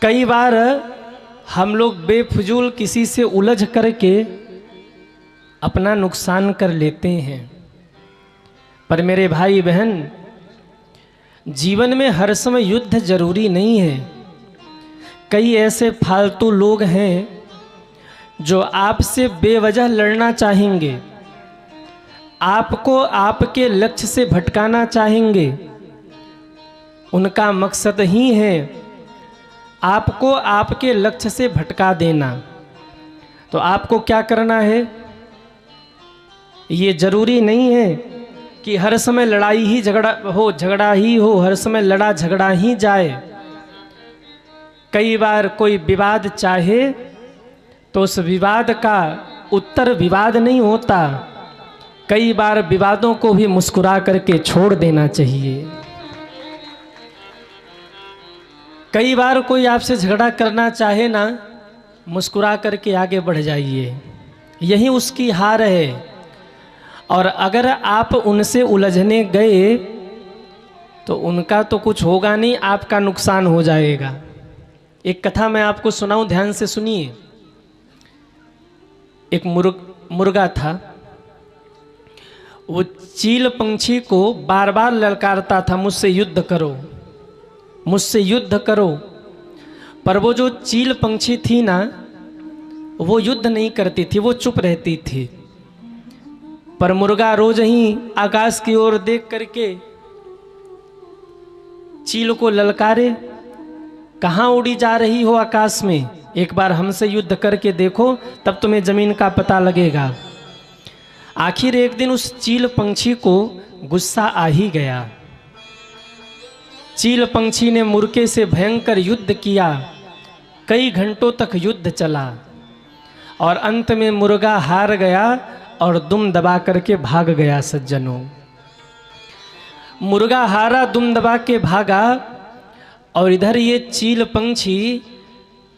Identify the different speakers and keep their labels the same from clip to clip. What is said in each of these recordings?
Speaker 1: कई बार हम लोग बेफजूल किसी से उलझ करके अपना नुकसान कर लेते हैं। पर मेरे भाई बहन, जीवन में हर समय युद्ध जरूरी नहीं है। कई ऐसे फालतू लोग हैं जो आपसे बेवजह लड़ना चाहेंगे, आपको आपके लक्ष्य से भटकाना चाहेंगे। उनका मकसद ही है आपको आपके लक्ष्य से भटका देना। तो आपको क्या करना है? ये जरूरी नहीं है कि हर समय लड़ाई ही झगड़ा ही हो, हर समय लड़ा झगड़ा ही जाए। कई बार कोई विवाद चाहे तो उस विवाद का उत्तर विवाद नहीं होता। कई बार विवादों को भी मुस्कुरा करके छोड़ देना चाहिए। कई बार कोई आपसे झगड़ा करना चाहे ना, मुस्कुरा करके आगे बढ़ जाइए, यही उसकी हार है। और अगर आप उनसे उलझने गए तो उनका तो कुछ होगा नहीं, आपका नुकसान हो जाएगा। एक कथा मैं आपको सुनाऊं, ध्यान से सुनिए। एक मुर्गा था, वो चील पंछी को बार बार ललकारता था, मुझसे युद्ध करो, मुझसे युद्ध करो। पर वो जो चील पंछी थी ना, वो युद्ध नहीं करती थी, वो चुप रहती थी। पर मुर्गा रोज ही आकाश की ओर देख करके चील को ललकारे, कहाँ उड़ी जा रही हो आकाश में, एक बार हमसे युद्ध करके देखो, तब तुम्हें जमीन का पता लगेगा। आखिर एक दिन उस चील पंछी को गुस्सा आ ही गया। चील पंछी ने मुर्गे से भयंकर युद्ध किया। कई घंटों तक युद्ध चला और अंत में मुर्गा हार गया और दुम दबा करके भाग गया। सज्जनों, मुर्गा हारा, दुम दबा के भागा, और इधर ये चील पंछी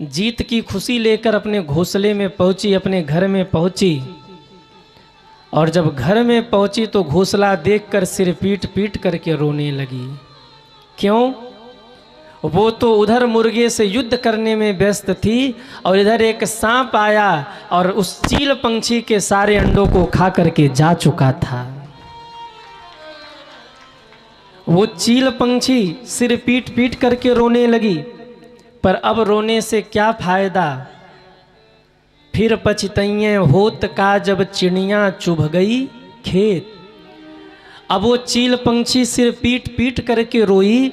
Speaker 1: जीत की खुशी लेकर अपने घोंसले में पहुंची, अपने घर में पहुंची। और जब घर में पहुंची तो घोंसला देखकर सिर पीट पीट करके रोने लगी। क्यों? वो तो उधर मुर्गे से युद्ध करने में व्यस्त थी और इधर एक सांप आया और उस चील पंछी के सारे अंडों को खा करके जा चुका था। वो चील पंछी सिर पीट पीट करके रोने लगी, पर अब रोने से क्या फायदा? फिर पछतइये होत का जब चिड़िया चुभ गई खेत। अब वो चील पंछी सिर पीट पीट करके रोई,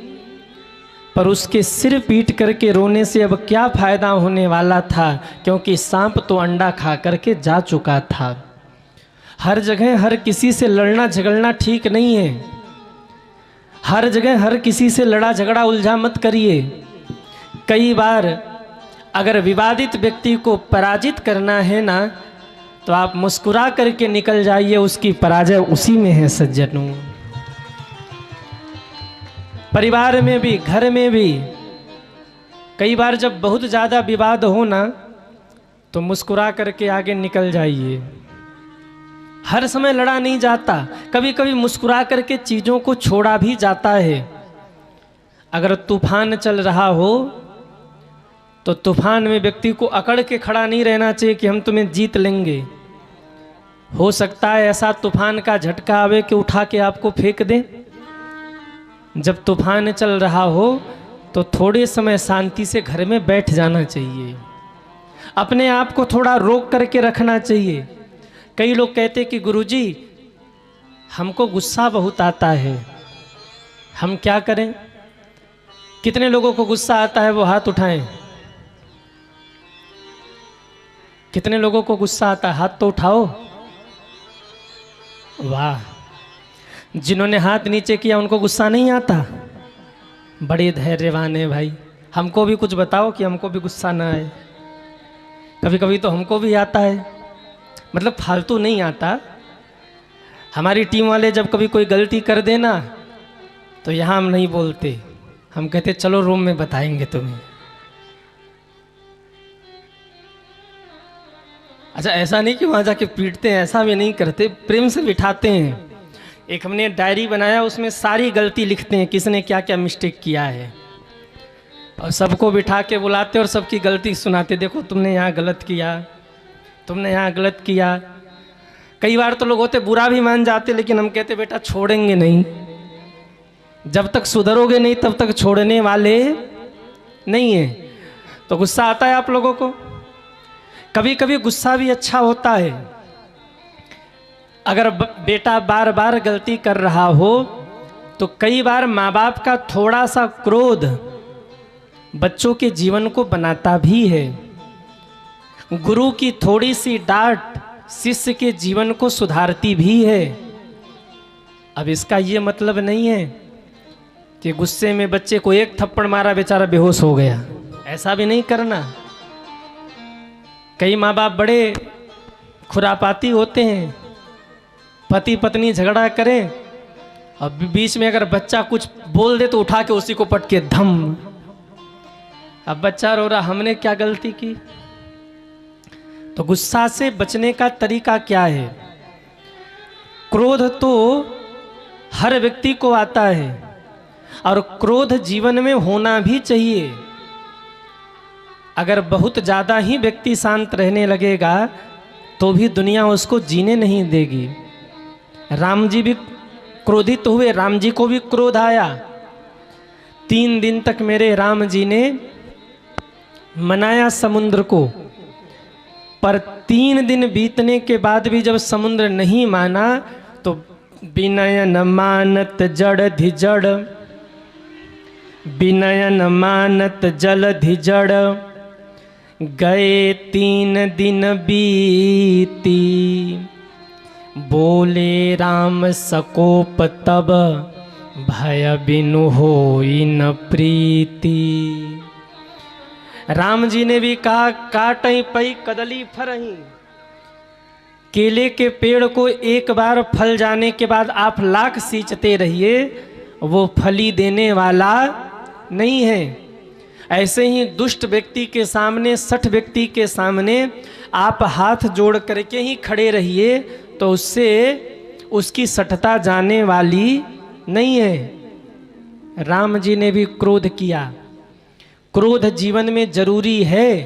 Speaker 1: पर उसके सिर पीट करके रोने से अब क्या फायदा होने वाला था, क्योंकि सांप तो अंडा खा करके जा चुका था। हर जगह हर किसी से लड़ना झगड़ना ठीक नहीं है। हर जगह हर किसी से लड़ा झगड़ा उलझा मत करिए। कई बार अगर विवादित व्यक्ति को पराजित करना है ना, तो आप मुस्कुरा करके निकल जाइए, उसकी पराजय उसी में है। सज्जनों, परिवार में भी, घर में भी कई बार जब बहुत ज़्यादा विवाद हो ना, तो मुस्कुरा करके आगे निकल जाइए। हर समय लड़ा नहीं जाता, कभी कभी मुस्कुरा करके चीज़ों को छोड़ा भी जाता है। अगर तूफान चल रहा हो तो तूफान में व्यक्ति को अकड़ के खड़ा नहीं रहना चाहिए कि हम तुम्हें जीत लेंगे। हो सकता है ऐसा तूफान का झटका आवे कि उठा के आपको फेंक दे। जब तूफान चल रहा हो तो थोड़े समय शांति से घर में बैठ जाना चाहिए, अपने आप को थोड़ा रोक करके रखना चाहिए। कई लोग कहते कि गुरुजी हमको गुस्सा बहुत आता है, हम क्या करें? कितने लोगों को गुस्सा आता है वो हाथ उठाएं। कितने लोगों को गुस्सा आता है? हाथ तो उठाओ। वाह, जिन्होंने हाथ नीचे किया उनको गुस्सा नहीं आता। बड़े धैर्यवान है भाई। हमको भी कुछ बताओ कि हमको भी गुस्सा ना आए। कभी कभी तो हमको भी आता है, मतलब फालतू नहीं आता। हमारी टीम वाले जब कभी कोई गलती कर देना तो यहाँ हम नहीं बोलते, हम कहते चलो रूम में बताएंगे तुम्हें। अच्छा, ऐसा नहीं कि वहाँ जाके पीटते हैं, ऐसा भी नहीं करते, प्रेम से बिठाते हैं। एक हमने डायरी बनाया, उसमें सारी गलती लिखते हैं, किसने क्या क्या मिस्टेक किया है। और सबको बिठा के बुलाते और सबकी गलती सुनाते, देखो तुमने यहाँ गलत किया, तुमने यहाँ गलत किया। कई बार तो लोग होते बुरा भी मान जाते, लेकिन हम कहते बेटा छोड़ेंगे नहीं, जब तक सुधरोगे नहीं तब तक छोड़ने वाले नहीं है। तो गुस्सा आता है आप लोगों को? कभी कभी गुस्सा भी अच्छा होता है। अगर बेटा बार बार गलती कर रहा हो तो कई बार माँ बाप का थोड़ा सा क्रोध बच्चों के जीवन को बनाता भी है। गुरु की थोड़ी सी डांट शिष्य के जीवन को सुधारती भी है। अब इसका ये मतलब नहीं है कि गुस्से में बच्चे को एक थप्पड़ मारा बेचारा बेहोश हो गया, ऐसा भी नहीं करना। कई माँ बाप बड़े खुरापाती होते हैं, पति पत्नी झगड़ा करें और बीच में अगर बच्चा कुछ बोल दे तो उठा के उसी को पटके धम। अब बच्चा रो रहा, हमने क्या गलती की? तो गुस्सा से बचने का तरीका क्या है? क्रोध तो हर व्यक्ति को आता है और क्रोध जीवन में होना भी चाहिए। अगर बहुत ज़्यादा ही व्यक्ति शांत रहने लगेगा तो भी दुनिया उसको जीने नहीं देगी। राम जी भी क्रोधित हुए, राम जी को भी क्रोध आया। 3 दिन तक मेरे राम जी ने मनाया समुद्र को, पर 3 दिन बीतने के बाद भी जब समुद्र नहीं माना तो विनय न मानत जड़ धिजड़, विनय न मानत जल धिजड़, गए 3 दिन बीती, बोले राम सकोप तब, भय बिनु होई न प्रीति। राम जी ने भी कहा काटई पई कदली फरही। केले के पेड़ को एक बार फल जाने के बाद आप लाख सींचते रहिए, वो फली देने वाला नहीं है। ऐसे ही दुष्ट व्यक्ति के सामने, सठ व्यक्ति के सामने आप हाथ जोड़ करके ही खड़े रहिए तो उससे उसकी सठता जाने वाली नहीं है। राम जी ने भी क्रोध किया। क्रोध जीवन में जरूरी है,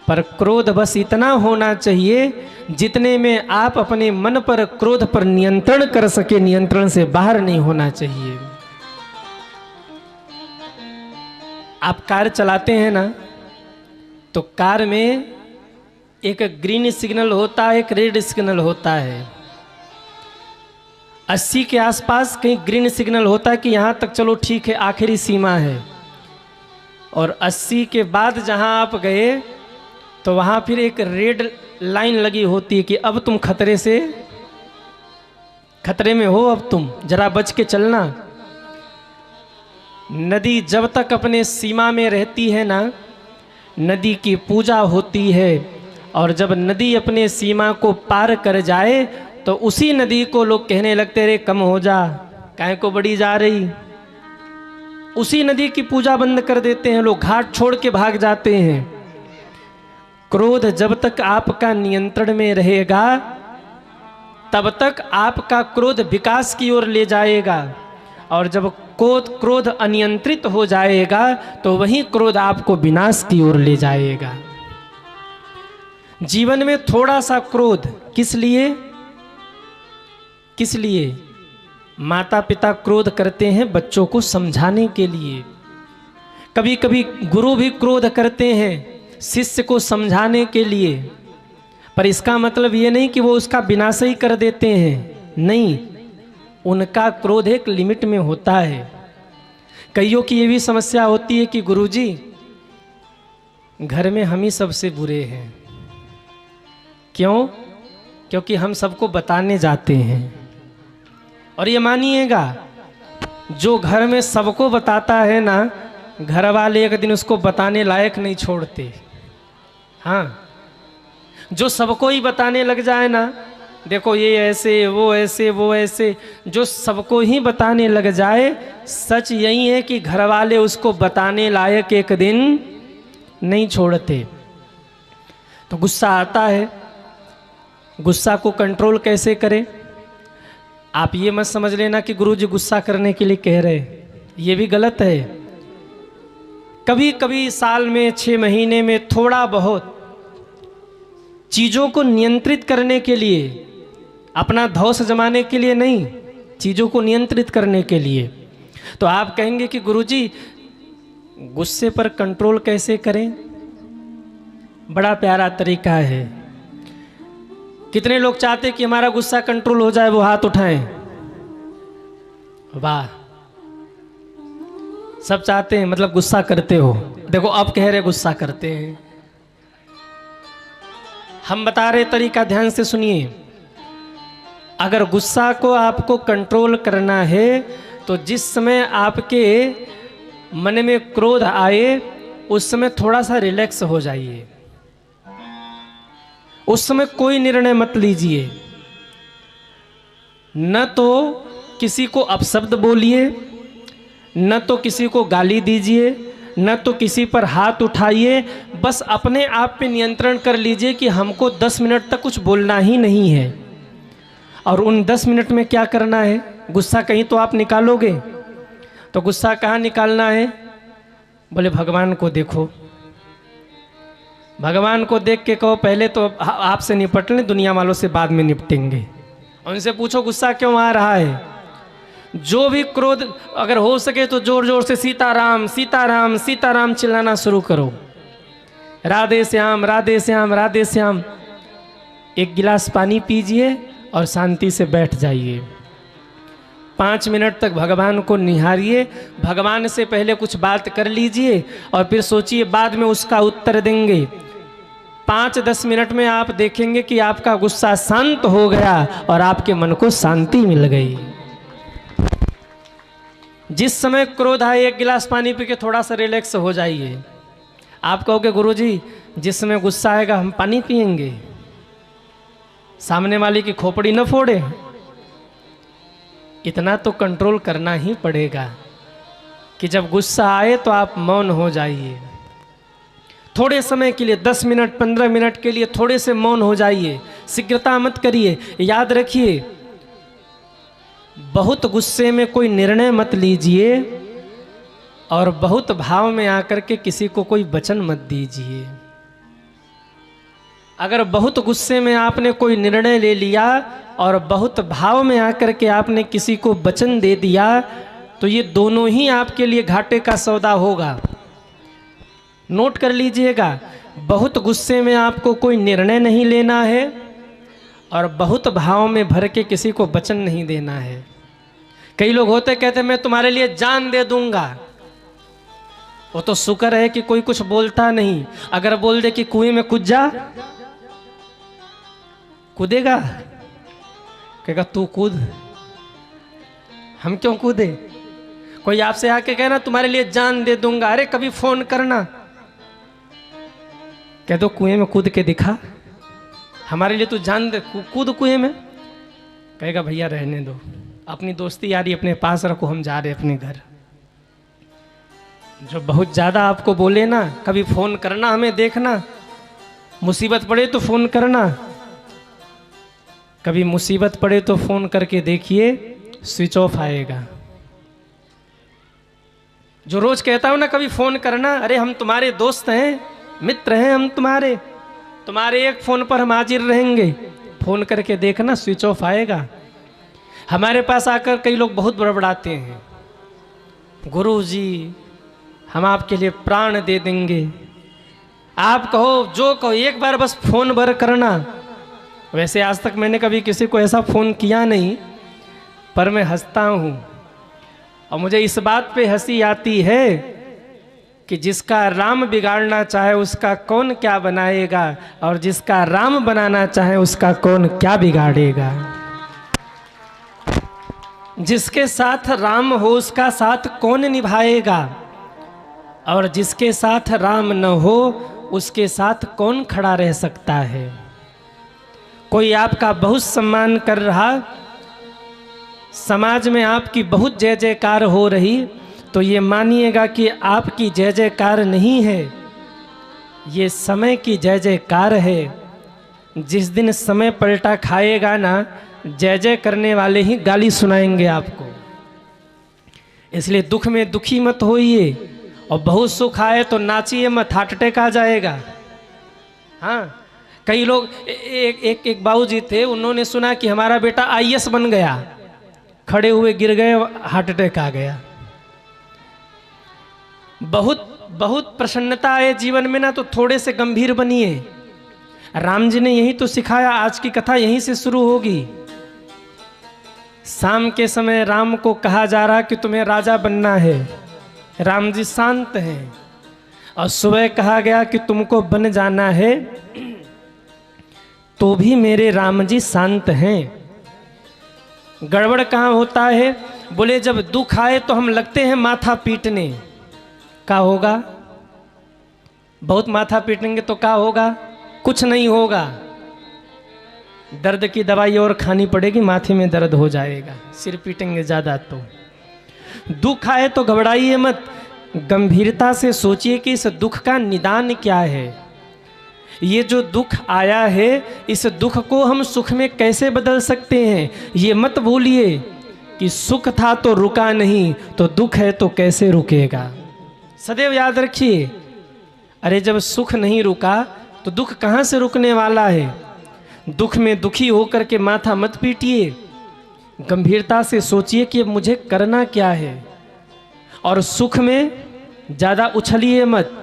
Speaker 1: पर क्रोध बस इतना होना चाहिए जितने में आप अपने मन पर, क्रोध पर नियंत्रण कर सके, नियंत्रण से बाहर नहीं होना चाहिए। आप कार चलाते हैं ना, तो कार में एक ग्रीन सिग्नल होता है, एक रेड सिग्नल होता है। 80 के आसपास कहीं ग्रीन सिग्नल होता है कि यहाँ तक चलो ठीक है, आखिरी सीमा है। और 80 के बाद जहाँ आप गए तो वहाँ फिर एक रेड लाइन लगी होती है कि अब तुम खतरे में हो, अब तुम जरा बच के चलना। नदी जब तक अपने सीमा में रहती है ना, नदी की पूजा होती है, और जब नदी अपने सीमा को पार कर जाए तो उसी नदी को लोग कहने लगते रे कम हो जा, काहे को बड़ी जा रही। उसी नदी की पूजा बंद कर देते हैं लोग, घाट छोड़ के भाग जाते हैं। क्रोध जब तक आपका नियंत्रण में रहेगा तब तक आपका क्रोध विकास की ओर ले जाएगा, और जब क्रोध अनियंत्रित हो जाएगा तो वही क्रोध आपको विनाश की ओर ले जाएगा। जीवन में थोड़ा सा क्रोध किस लिए? माता पिता क्रोध करते हैं बच्चों को समझाने के लिए। कभी कभी गुरु भी क्रोध करते हैं शिष्य को समझाने के लिए, पर इसका मतलब ये नहीं कि वो उसका विनाश ही कर देते हैं। नहीं, उनका क्रोध एक लिमिट में होता है। कईयों की ये भी समस्या होती है कि गुरुजी घर में हम ही सबसे बुरे हैं। क्यों? क्योंकि हम सबको बताने जाते हैं। और ये मानिएगा, जो घर में सबको बताता है ना, घर वाले एक दिन उसको बताने लायक नहीं छोड़ते। हाँ, जो सबको ही बताने लग जाए ना, देखो ये ऐसे, वो ऐसे, वो ऐसे, जो सबको ही बताने लग जाए, सच यही है कि घर वाले उसको बताने लायक एक दिन नहीं छोड़ते। तो गुस्सा आता है, गुस्सा को कंट्रोल कैसे करें? आप ये मत समझ लेना कि गुरुजी गुस्सा करने के लिए कह रहे, ये भी गलत है। कभी कभी साल में 6 महीने में थोड़ा बहुत चीज़ों को नियंत्रित करने के लिए, अपना धौंस जमाने के लिए नहीं, चीज़ों को नियंत्रित करने के लिए। तो आप कहेंगे कि गुरुजी गुस्से पर कंट्रोल कैसे करें? बड़ा प्यारा तरीका है। कितने लोग चाहते हैं कि हमारा गुस्सा कंट्रोल हो जाए? वो हाथ उठाएं। वाह, सब चाहते हैं, मतलब गुस्सा करते हो। देखो अब कह रहे गुस्सा करते हैं। हम बता रहे तरीका, ध्यान से सुनिए। अगर गुस्सा को आपको कंट्रोल करना है तो जिस समय आपके मन में क्रोध आए उस समय थोड़ा सा रिलैक्स हो जाइए। उस समय कोई निर्णय मत लीजिए। न तो किसी को अपशब्द बोलिए, न तो किसी को गाली दीजिए, न तो किसी पर हाथ उठाइए। बस अपने आप पे नियंत्रण कर लीजिए कि हमको 10 मिनट तक कुछ बोलना ही नहीं है। और उन 10 मिनट में क्या करना है? गुस्सा कहीं तो आप निकालोगे, तो गुस्सा कहाँ निकालना है? बोले भगवान को देखो। भगवान को देख के कहो पहले तो आपसे निपट लें, दुनिया वालों से बाद में निपटेंगे। उनसे पूछो गुस्सा क्यों आ रहा है। जो भी क्रोध, अगर हो सके तो जोर जोर से सीताराम सीताराम सीताराम चिल्लाना शुरू करो। राधे श्याम राधे श्याम राधे श्याम। एक गिलास पानी पीजिए और शांति से बैठ जाइए। 5 मिनट तक भगवान को निहारिए। भगवान से पहले कुछ बात कर लीजिए और फिर सोचिए बाद में उसका उत्तर देंगे। 5-10 मिनट में आप देखेंगे कि आपका गुस्सा शांत हो गया और आपके मन को शांति मिल गई। जिस समय क्रोध आए एक गिलास पानी पी के थोड़ा सा रिलैक्स हो जाइए। आप कहोगे गुरुजी जिस समय गुस्सा आएगा हम पानी पिएंगे, सामने वाले की खोपड़ी न फोड़े। इतना तो कंट्रोल करना ही पड़ेगा कि जब गुस्सा आए तो आप मौन हो जाइए। थोड़े समय के लिए 10 मिनट 15 मिनट के लिए थोड़े से मौन हो जाइए। शीघ्रता मत करिए। याद रखिए बहुत गुस्से में कोई निर्णय मत लीजिए और बहुत भाव में आकर के किसी को कोई वचन मत दीजिए। अगर बहुत गुस्से में आपने कोई निर्णय ले लिया और बहुत भाव में आकर के आपने किसी को वचन दे दिया तो ये दोनों ही आपके लिए घाटे का सौदा होगा। नोट कर लीजिएगा, बहुत गुस्से में आपको कोई निर्णय नहीं लेना है और बहुत भाव में भर के किसी को वचन नहीं देना है। कई लोग होते कहते मैं तुम्हारे लिए जान दे दूंगा। वो तो शुक्र है कि कोई कुछ बोलता नहीं। अगर बोल दे कि कुएं में कूद जा, कूदेगा? कहेगा तू कूद। हम क्यों कूदे? कोई आपसे आके कहे ना तुम्हारे लिए जान दे दूंगा, अरे कभी फोन करना, कह दो कुएं में कूद के दिखा, हमारे लिए तू जान दे, कूद कुएं में। कहेगा भैया रहने दो, अपनी दोस्ती यारी अपने पास रखो, हम जा रहे अपने घर। जो बहुत ज़्यादा आपको बोले ना, कभी फ़ोन करना, हमें देखना, मुसीबत पड़े तो फ़ोन करना। कभी मुसीबत पड़े तो फ़ोन करके देखिए स्विच ऑफ आएगा। जो रोज़ कहता हूँ ना कभी फ़ोन करना, अरे हम तुम्हारे दोस्त हैं, मित्र हैं हम तुम्हारे एक फ़ोन पर हम हाजिर रहेंगे। फ़ोन करके देखना स्विच ऑफ आएगा। हमारे पास आकर कई लोग बहुत बड़बड़ाते हैं, गुरुजी हम आपके लिए प्राण दे देंगे। आप कहो जो कहो, एक बार बस फ़ोन भर करना। वैसे आज तक मैंने कभी किसी को ऐसा फ़ोन किया नहीं, पर मैं हंसता हूँ और मुझे इस बात पे हंसी आती है कि जिसका राम बिगाड़ना चाहे उसका कौन क्या बनाएगा, और जिसका राम बनाना चाहे उसका कौन क्या बिगाड़ेगा। जिसके साथ राम हो उसका साथ कौन निभाएगा, और जिसके साथ राम न हो उसके साथ कौन खड़ा रह सकता है। कोई आपका बहुत सम्मान कर रहा, समाज में आपकी बहुत जय जयकार हो रही, तो ये मानिएगा कि आपकी जय जयकार नहीं है, ये समय की जय जयकार है। जिस दिन समय पलटा खाएगा ना, जय जय करने वाले ही गाली सुनाएंगे आपको। इसलिए दुख में दुखी मत होइए और बहुत सुख आए तो नाचिए मत, हार्ट अटैक आ जाएगा। हाँ, कई लोग एक बाबूजी थे, उन्होंने सुना कि हमारा बेटा आईएएस बन गया, खड़े हुए गिर गए, हार्ट अटैक आ गया। बहुत बहुत प्रसन्नता है जीवन में ना, तो थोड़े से गंभीर बनिए। राम जी ने यही तो सिखाया, आज की कथा यहीं से शुरू होगी। शाम के समय राम को कहा जा रहा कि तुम्हें राजा बनना है, राम जी शांत हैं। और सुबह कहा गया कि तुमको बन जाना है, तो भी मेरे राम जी शांत हैं। गड़बड़ कहाँ होता है? बोले जब दुख आए तो हम लगते हैं माथा पीटने। क्या होगा? बहुत माथा पीटेंगे तो क्या होगा? कुछ नहीं होगा। दर्द की दवाई और खानी पड़ेगी, माथे में दर्द हो जाएगा, सिर पीटेंगे ज़्यादा। तो दुख आए तो घबराइए मत, गंभीरता से सोचिए कि इस दुख का निदान क्या है। ये जो दुख आया है, इस दुख को हम सुख में कैसे बदल सकते हैं। ये मत भूलिए कि सुख था तो रुका नहीं, तो दुख है तो कैसे रुकेगा। सदैव याद रखिए, अरे जब सुख नहीं रुका तो दुख कहाँ से रुकने वाला है। दुख में दुखी होकर के माथा मत पीटिए, गंभीरता से सोचिए कि अब मुझे करना क्या है। और सुख में ज़्यादा उछलिए मत।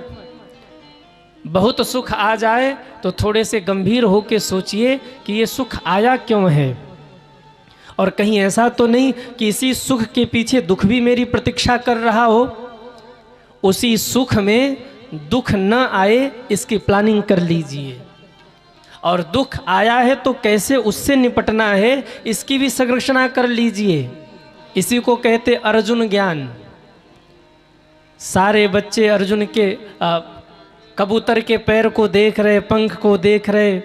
Speaker 1: बहुत सुख आ जाए तो थोड़े से गंभीर होकर सोचिए कि ये सुख आया क्यों है, और कहीं ऐसा तो नहीं कि इसी सुख के पीछे दुख भी मेरी प्रतीक्षा कर रहा हो। उसी सुख में दुख न आए, इसकी प्लानिंग कर लीजिए। और दुख आया है तो कैसे उससे निपटना है, इसकी भी संरचना कर लीजिए। इसी को कहते अर्जुन ज्ञान। सारे बच्चे अर्जुन के कबूतर के पैर को देख रहे, पंख को देख रहे।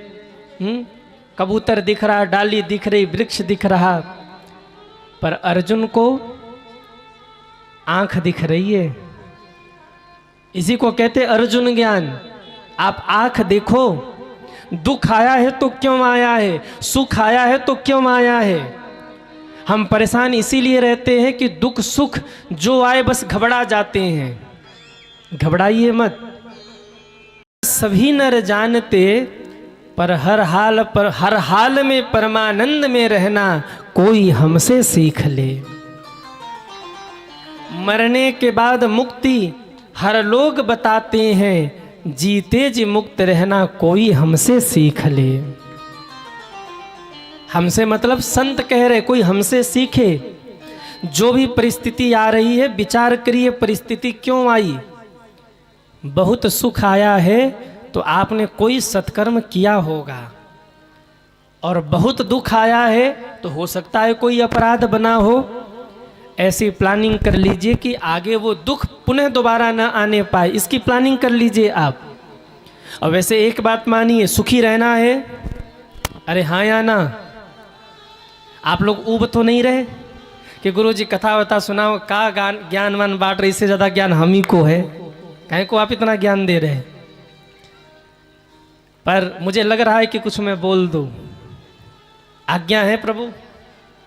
Speaker 1: कबूतर दिख रहा, डाली दिख रही, वृक्ष दिख रहा, पर अर्जुन को आंख दिख रही है। इसी को कहते अर्जुन ज्ञान। आप आंख देखो, दुख आया है तो क्यों आया है, सुख आया है तो क्यों आया है। हम परेशान इसीलिए रहते हैं कि दुख सुख जो आए बस घबरा जाते हैं। घबराइए मत। सभी नर जानते, पर हर हाल में परमानंद में रहना कोई हमसे सीख ले। मरने के बाद मुक्ति हर लोग बताते हैं, जीते जी मुक्त रहना कोई हमसे सीख ले। हमसे मतलब संत कह रहे, कोई हमसे सीखे। जो भी परिस्थिति आ रही है, विचार करिए परिस्थिति क्यों आई। बहुत सुख आया है तो आपने कोई सत्कर्म किया होगा, और बहुत दुख आया है तो हो सकता है कोई अपराध बना हो। ऐसी प्लानिंग कर लीजिए कि आगे वो दुख पुनः दोबारा ना आने पाए, इसकी प्लानिंग कर लीजिए आप। और वैसे एक बात मानिए, सुखी रहना है। अरे हाँ या ना? आप लोग ऊब तो नहीं रहे कि गुरुजी कथा वथा सुनाओ, का ज्ञानवान बांट रहे, इससे ज़्यादा ज्ञान हम ही को है, कहीं को आप इतना ज्ञान दे रहे। पर मुझे लग रहा है कि कुछ मैं बोल दूं। आज्ञा है प्रभु?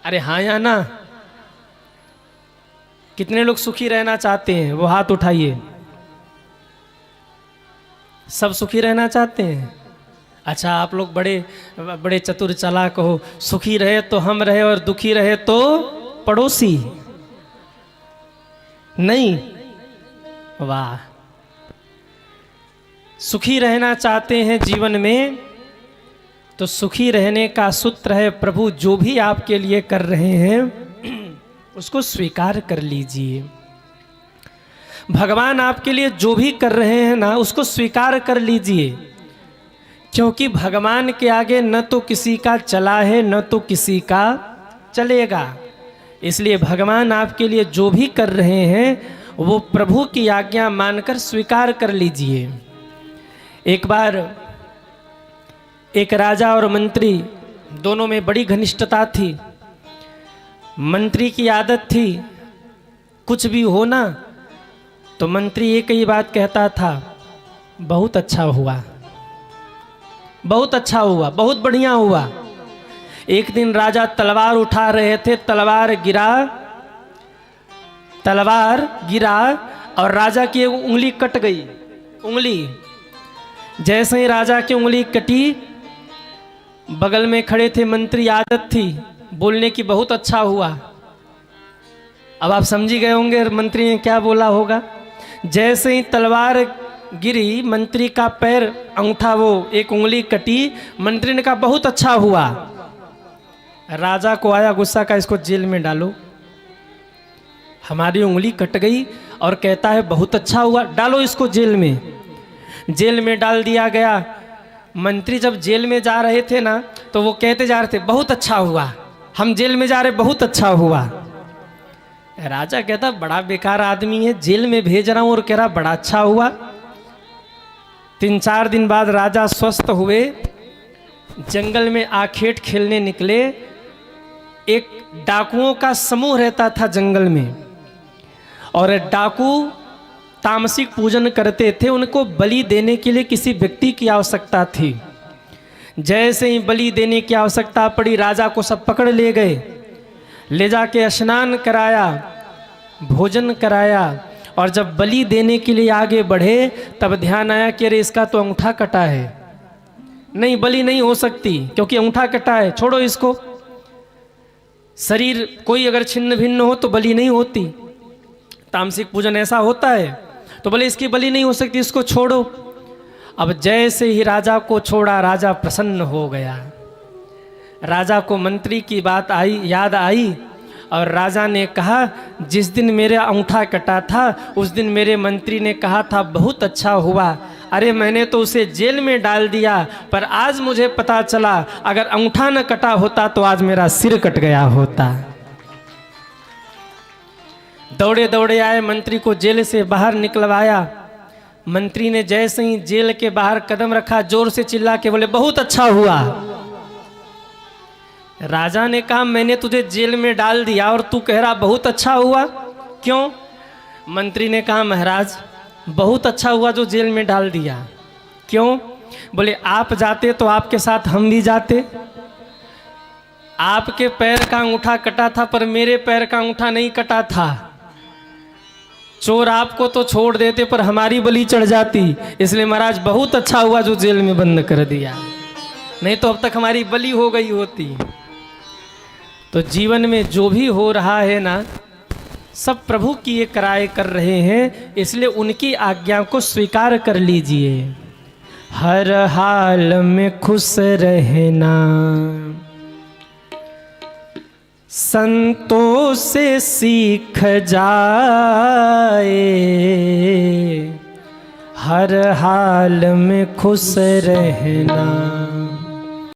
Speaker 1: अरे हाँ या ना? कितने लोग सुखी रहना चाहते हैं, वो हाथ उठाइए। सब सुखी रहना चाहते हैं? अच्छा, आप लोग बड़े बड़े चतुर चालाक हो। सुखी रहे तो हम रहे, और दुखी रहे तो पड़ोसी। नहीं, वाह। सुखी रहना चाहते हैं जीवन में, तो सुखी रहने का सूत्र है, प्रभु जो भी आपके लिए कर रहे हैं उसको स्वीकार कर लीजिए। भगवान आपके लिए जो भी कर रहे हैं ना, उसको स्वीकार कर लीजिए। क्योंकि भगवान के आगे न तो किसी का चला है, न तो किसी का चलेगा। इसलिए भगवान आपके लिए जो भी कर रहे हैं वो प्रभु की आज्ञा मानकर स्वीकार कर लीजिए। एक बार एक राजा और मंत्री दोनों में बड़ी घनिष्ठता थी। मंत्री की आदत थी, कुछ भी हो ना तो मंत्री एक ही बात कहता था, बहुत अच्छा हुआ, बहुत अच्छा हुआ, बहुत बढ़िया हुआ। एक दिन राजा तलवार उठा रहे थे, तलवार गिरा, और राजा की एक उंगली कट गई। उंगली जैसे ही राजा की उंगली कटी, बगल में खड़े थे मंत्री, आदत थी बोलने की, बहुत अच्छा हुआ। अब आप समझी गए होंगे मंत्री ने क्या बोला होगा। जैसे ही तलवार गिरी, मंत्री का पैर अंगूठा, वो एक उंगली कटी, मंत्री ने कहा बहुत अच्छा हुआ। राजा को आया गुस्सा का, इसको जेल में डालो, हमारी उंगली कट गई और कहता है बहुत अच्छा हुआ, डालो इसको जेल में। जेल में डाल दिया गया। मंत्री जब जेल में जा रहे थे ना, तो वो कहते जा रहे थे बहुत अच्छा हुआ, हम जेल में जा रहे, बहुत अच्छा हुआ। राजा कहता बड़ा बेकार आदमी है, जेल में भेज रहा हूं और कह रहा बड़ा अच्छा हुआ। 3-4 दिन बाद राजा स्वस्थ हुए, जंगल में आखेट खेलने निकले। एक डाकुओं का समूह रहता था जंगल में, और डाकू तामसिक पूजन करते थे। उनको बलि देने के लिए किसी व्यक्ति की आवश्यकता थी। जैसे ही बलि देने की आवश्यकता पड़ी, राजा को सब पकड़ ले गए, ले जाके स्नान कराया, भोजन कराया। और जब बलि देने के लिए आगे बढ़े, तब ध्यान आया कि अरे इसका तो अंगूठा कटा है, नहीं बलि नहीं हो सकती क्योंकि अंगूठा कटा है, छोड़ो इसको। शरीर कोई अगर छिन्न भिन्न हो तो बलि नहीं होती, तामसिक पूजन ऐसा होता है, तो बोले इसकी बलि नहीं हो सकती, इसको छोड़ो। अब जैसे ही राजा को छोड़ा, राजा प्रसन्न हो गया। राजा को मंत्री की बात आई, याद आई, और राजा ने कहा जिस दिन मेरा अंगूठा कटा था उस दिन मेरे मंत्री ने कहा था बहुत अच्छा हुआ। अरे मैंने तो उसे जेल में डाल दिया, पर आज मुझे पता चला अगर अंगूठा न कटा होता तो आज मेरा सिर कट गया होता। दौड़े दौड़े आए, मंत्री को जेल से बाहर निकलवाया। मंत्री ने जैसे ही जेल के बाहर कदम रखा, जोर से चिल्ला के बोले बहुत अच्छा हुआ। राजा ने कहा मैंने तुझे जेल में डाल दिया और तू कह रहा बहुत अच्छा हुआ, क्यों? मंत्री ने कहा महाराज बहुत अच्छा हुआ जो जेल में डाल दिया। क्यों? बोले आप जाते तो आपके साथ हम भी जाते। आपके पैर का अंगूठा कटा था पर मेरे पैर का अंगूठा नहीं कटा था। चोर आपको तो छोड़ देते पर हमारी बलि चढ़ जाती, इसलिए महाराज बहुत अच्छा हुआ जो जेल में बंद कर दिया, नहीं तो अब तक हमारी बलि हो गई होती। तो जीवन में जो भी हो रहा है ना, सब प्रभु की ये कराए कर रहे हैं, इसलिए उनकी आज्ञा को स्वीकार कर लीजिए। हर हाल में खुश रहना, संतों से सीख जाए। हर हाल में खुश रहना।